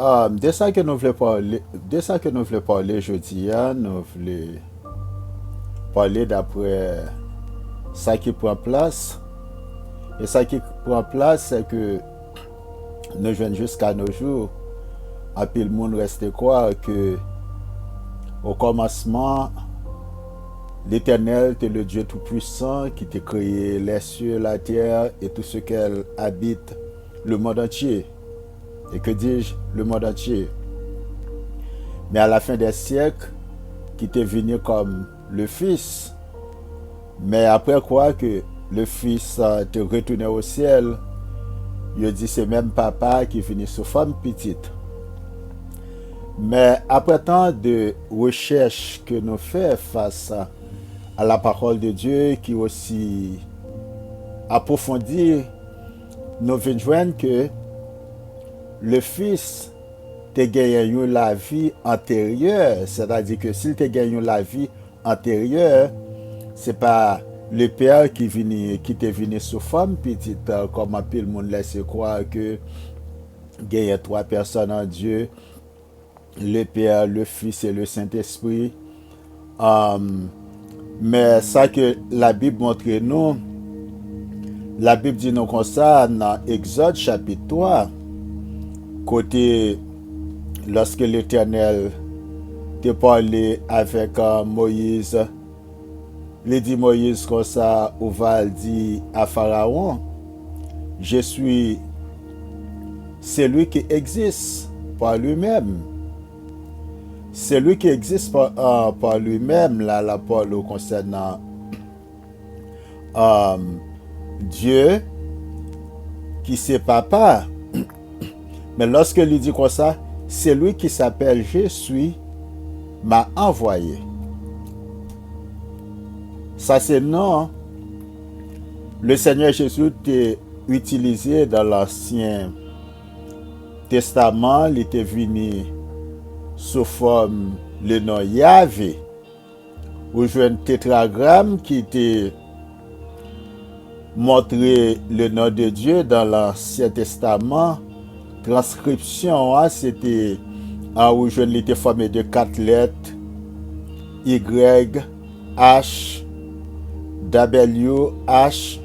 De ça que nous voulons parler, jeudi, hein, nous voulons parler d'après ça qui prend place. Et ça qui prend place, c'est que nous jeunes jusqu'à nos jours, à puis le monde reste croire que au commencement, l'Éternel était le Dieu Tout-Puissant qui t'a créé les cieux, la terre et tout ce qu'elle habite, le monde entier. Et que dis-je, le monde entier. Mais à la fin des siècles, qui t'est venu comme le Fils. Mais après quoi que le Fils te retourné au ciel, il dit c'est même papa qui finit sous forme petite. Mais après tant de recherches que nous faisons face à la parole de Dieu, qui aussi approfondit, nous venons joindre que le Fils te gagné la vie antérieure, c'est-à-dire que s'il te gagné la vie antérieure, c'est pas le Père qui t'est venu sous forme petite, comme un peu le monde laisse croire que il y a trois personnes en Dieu, le Père, le Fils et le Saint-Esprit. Mais ça que la Bible montre nous, la Bible dit nous comme ça dans Exode chapitre 3, côté lorsque l'Éternel te parlé avec Moïse, il dit Moïse comme ça, ou va dire à Pharaon, je suis celui qui existe par lui-même. Celui qui existe par lui-même, là, la parole concernant Dieu, qui c'est papa. Mais lorsque il dit comme ça, celui qui s'appelle Je suis m'a envoyé. Ça c'est non. Le Seigneur Jésus t'a utilisé dans l'Ancien Testament, il était venu sous forme le nom Yahvé, ou je un tétragramme qui te montré le nom de Dieu dans l'Ancien Testament. Transcription, hein, c'était où je l'étais formé de 4 lettres Y, H, W, H,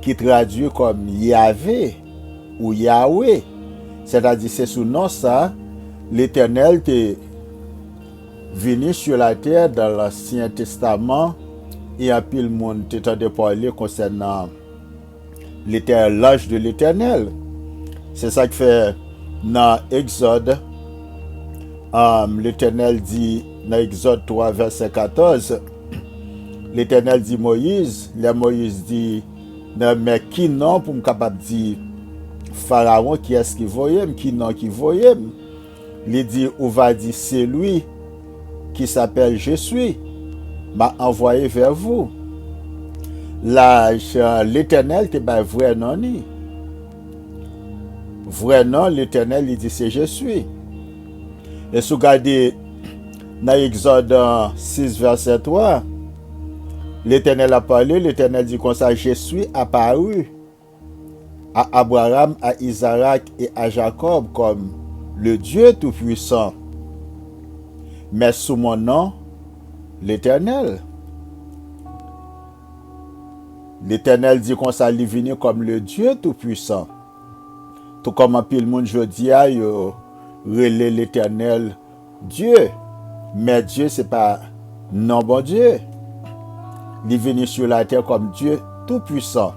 qui traduit comme Yahvé ou Yahweh. C'est-à-dire, c'est sous nom ça, l'Éternel est venu sur la terre dans l'Ancien Testament et un peu le monde t'entendait parler concernant l'âge de l'Éternel. C'est ça qui fait dans Exode, l'Éternel dit, dans Exode 3, verset 14, l'Éternel dit Moïse, Moïse dit, non, mais qui non pour me capable de dire Pharaon qui est-ce qui voyait, qui non qui voyait. Il dit, on va dire, c'est lui qui s'appelle Je suis, m'a envoyé vers vous. Là, l'Éternel, c'est pas vrai non ni. Vrai non, l'Éternel, il dit, c'est Je suis. Et si vous regardez dans Exode 6, verset 3, l'Éternel a parlé, l'Éternel dit comme ça, Je suis apparu à Abraham, à Isaac et à Jacob comme le Dieu Tout-Puissant. Mais sous mon nom, l'Éternel. L'Éternel dit comme ça, il est venu comme le Dieu Tout-Puissant. Tout comme un peu le monde aujourd'hui a relé l'Éternel Dieu. Mais Dieu, c'est pas non bon Dieu. Il est venu sur la terre comme Dieu Tout-Puissant.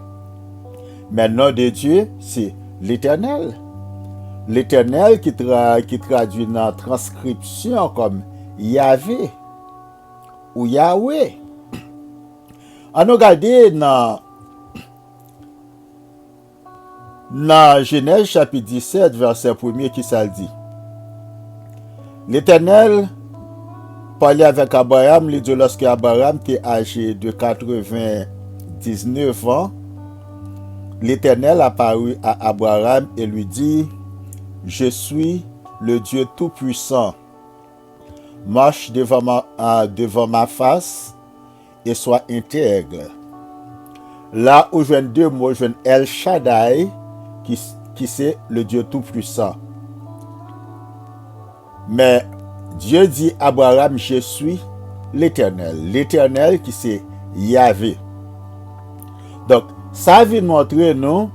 Mais le nom de Dieu, c'est l'Éternel. L'Éternel qui traduit dans la transcription comme Yahvé ou Yahweh. On a regardé dans Genèse chapitre 17, verset 1er, qui ça dit. L'Éternel parlait avec Abraham, il dit lorsque Abraham était âgé de 99 ans, l'Éternel apparut à Abraham et lui dit, je suis le Dieu Tout-Puissant. Marche devant ma face et sois intègre. Là où je viens deux mots, je viens El Shaddai, qui c'est le Dieu Tout-Puissant. Mais Dieu dit à Abraham, je suis l'Éternel. L'Éternel qui c'est Yahvé. Donc, ça vient montrer nous,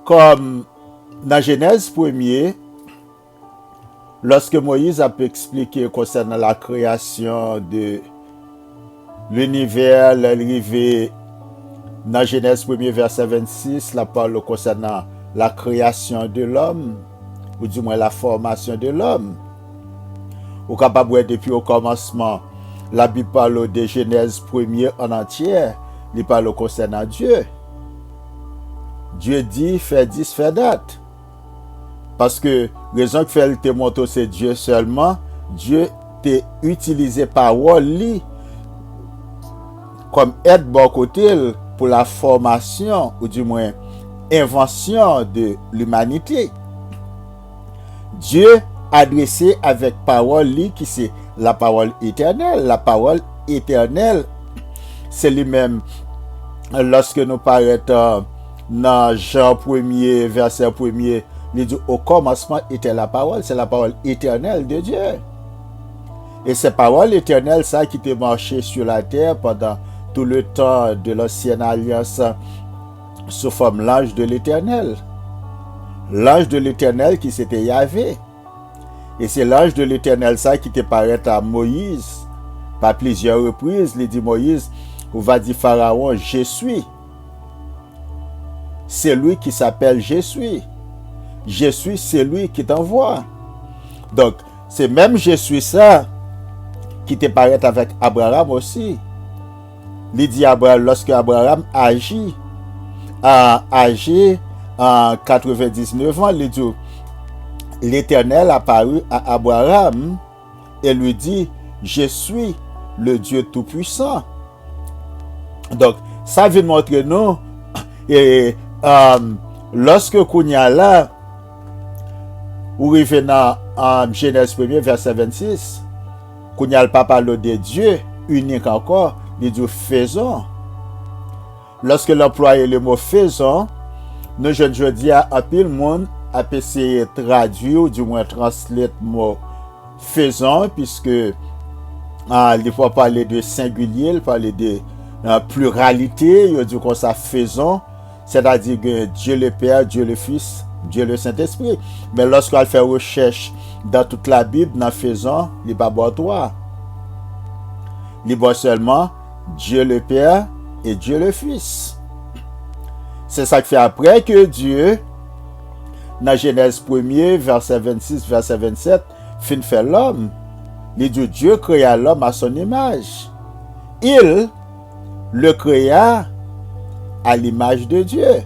comme dans Genèse 1er, lorsque Moïse a pu expliquer concernant la création de l'univers, l'arrivée dans Genèse 1er verset 26, la parole concernant la création de l'homme, ou du moins la formation de l'homme. Ou capable depuis au commencement, la Bible parle de Genèse 1er en entière, il parle concernant Dieu. Dieu dit, fais 10, fais date. Parce que raison que fait te montre c'est Dieu seulement, Dieu t'a utilisé parole comme aide bon côté pour la formation ou du moins invention de l'humanité. Dieu adressé avec parole qui c'est la parole éternelle. La parole éternelle, c'est lui-même lorsque nous paraîtons dans Jean 1er, verset 1er, il dit au commencement était la parole, c'est la parole éternelle de Dieu. Et cette parole éternelle, ça qui était marché sur la terre pendant tout le temps de l'ancienne alliance sous forme l'ange de l'éternel. L'ange de l'éternel qui s'était Yahvé. Et c'est l'ange de l'éternel ça qui te paraît à Moïse par plusieurs reprises. Il dit Moïse, on va dire Pharaon, je suis. C'est lui qui s'appelle je suis. Je suis, c'est lui qui t'envoie. Donc, c'est même je suis ça qui te paraît avec Abraham aussi. Il dit Abraham, lorsque Abraham agit en 99 ans, il dit l'Éternel apparut à Abraham et lui dit, je suis le Dieu Tout-Puissant. Donc, ça vient montrer nous, et lorsque Kounia là, ou revenant en Genèse 1er, verset 26, Kounia le papa de Dieu, unique encore, il dit faisons. Lorsque l'employé le mot faisons, nous jeunes dis à un pile monde a essayé de traduire ou du moins translate le mot faisons, puisque il faut parler de singulier, il parler de pluralité, il dit qu'on ça faisons, c'est-à-dire que Dieu le Père, Dieu le Fils, Dieu le Saint-Esprit. Mais lorsqu'on fait recherche dans toute la Bible, dans faisons, il n'y a pas toi. Il y a seulement Dieu le Père et Dieu le Fils. C'est ça qui fait après que Dieu, dans Genèse 1er, verset 26, verset 27, fin fait l'homme. Il dit Dieu créa l'homme à son image. Il le créa à l'image de Dieu.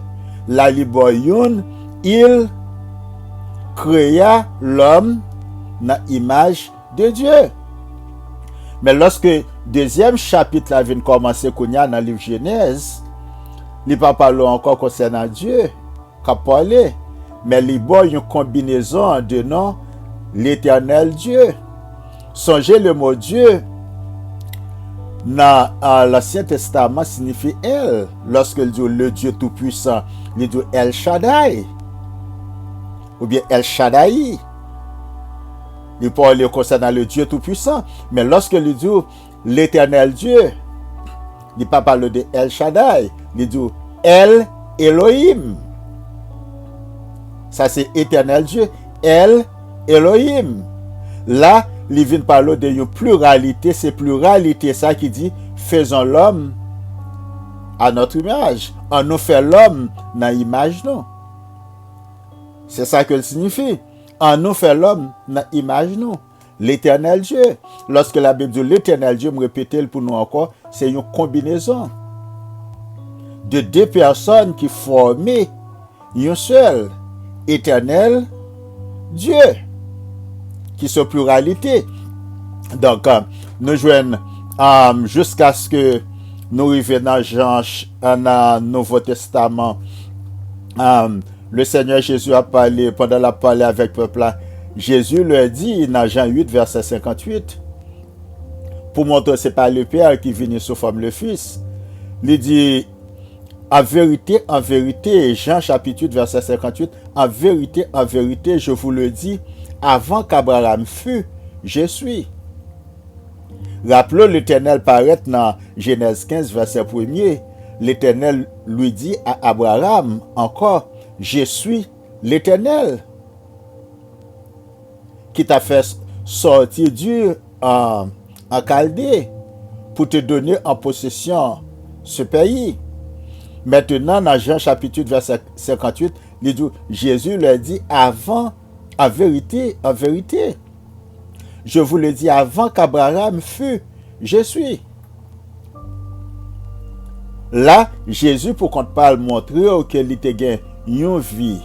La liboyoun, il créa l'homme dans l'image de Dieu. Mais lorsque deuxième chapitre la vient commencer dans le livre Genèse, il ne parle pas encore concernant Dieu, qu'a parlé, mais il y a une combinaison de noms, l'Éternel Dieu. Songez le mot Dieu dans l'Ancien Testament signifie El. Lorsqu'il dit le Dieu Tout-Puissant, il dit El Shaddai. Ou bien El Shaddai. Il parle concernant le Dieu Tout-Puissant. Mais lorsqu'il dit l'Éternel Dieu, il ne parle pas de El Shaddai. Il dit El Elohim. Ça c'est Éternel Dieu. El Elohim. Là, il vient parler de une pluralité. C'est pluralité ça qui dit faisons l'homme à notre image. On nous fait l'homme dans l'image nous. C'est ça que signifie. On nous fait l'homme dans l'image nous. L'éternel Dieu. Lorsque la Bible dit l'éternel Dieu, me répète pour nous encore, c'est une combinaison de deux personnes qui forment un seul éternel Dieu, qui sont pluralité. Donc, nous jouons jusqu'à ce que nous arrivions dans Jean, dans le Nouveau Testament. Le Seigneur Jésus a parlé, pendant la parlé avec le peuple, Jésus leur dit dans Jean 8, verset 58, pour montrer que ce n'est pas le Père qui vient sous forme le Fils. Il dit, en vérité, Jean chapitre 8, verset 58, en vérité, je vous le dis, avant qu'Abraham fût, je suis. Rappelons l'Éternel paraît dans Genèse 15, verset 1er. L'Éternel lui dit à Abraham encore, je suis l'Éternel qui t'a fait sortir d'Ur en Chaldée pour te donner en possession ce pays. Maintenant, dans Jean chapitre 8, verset 58, Jésus leur dit, avant, en vérité, je vous le dis, avant qu'Abraham fût, je suis. Là, Jésus, pour qu'on te parle, montrer qu'il était une vie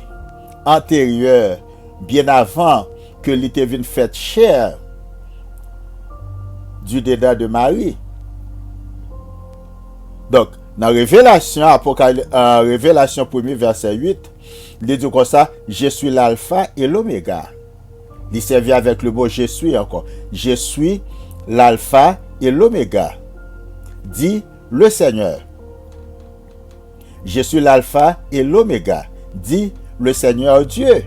antérieure, bien avant que l'était venu fait chair du dédain de Marie. Donc, dans Révélation, Révélation 1er, verset 8, il dit comme ça, je suis l'alpha et l'oméga. Il servait avec le mot je suis encore. Je suis l'alpha et l'oméga, dit le Seigneur. Je suis l'alpha et l'oméga, dit le Seigneur Dieu.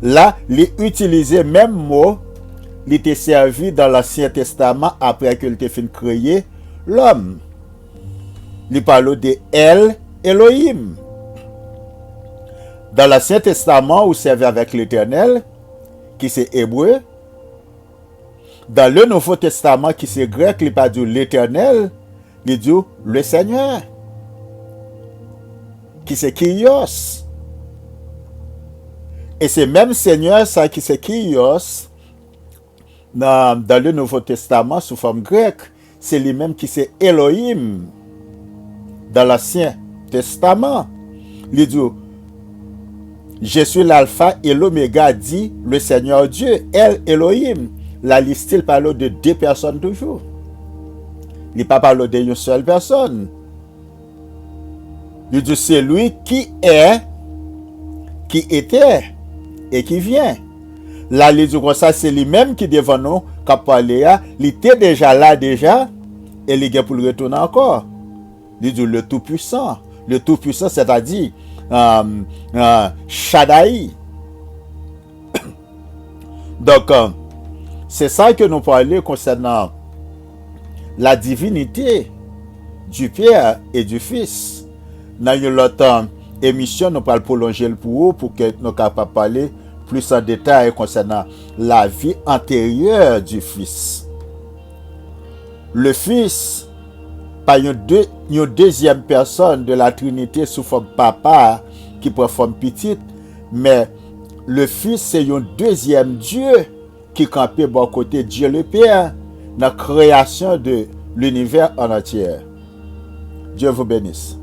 Là, il utilisait même mot, il était servi dans l'Ancien Testament après qu'il était fini créer l'homme. Il parle de El Elohim. Dans l'Ancien Testament, où servait avec l'Éternel, qui c'est hébreu. Dans le Nouveau Testament, qui c'est grec, il parle de l'Éternel, il dit le Seigneur, qui c'est Kyrios. Et c'est même Seigneur, ça qui c'est Kyrios, dans le Nouveau Testament, sous forme grecque, c'est lui-même qui c'est Elohim. Dans l'Ancien Testament, il dit, je suis l'alpha et l'oméga, dit le Seigneur Dieu, El Elohim. La liste, il parle de deux personnes toujours. Il ne parle pas d'une seule personne. Il dit, c'est lui qui est, qui était et qui vient. Là, il dit comme ça, c'est lui-même qui devant nous, qui a parlé, il était déjà là déjà, et il est pour le retourner encore. Il dit le Tout-Puissant. Le Tout-Puissant, c'est-à-dire Shaddai. Donc, c'est ça que nous parlons concernant la divinité du Père et du Fils. Dans une autre émission, nous allons prolonger pour que nous puissions parler plus en détail concernant la vie antérieure du Fils. Le Fils, pas une deuxième personne de la Trinité sous forme papa qui prend forme petite, mais le Fils c'est un deuxième Dieu qui campait bon côté Dieu le Père dans la création de l'univers en entier. Dieu vous bénisse.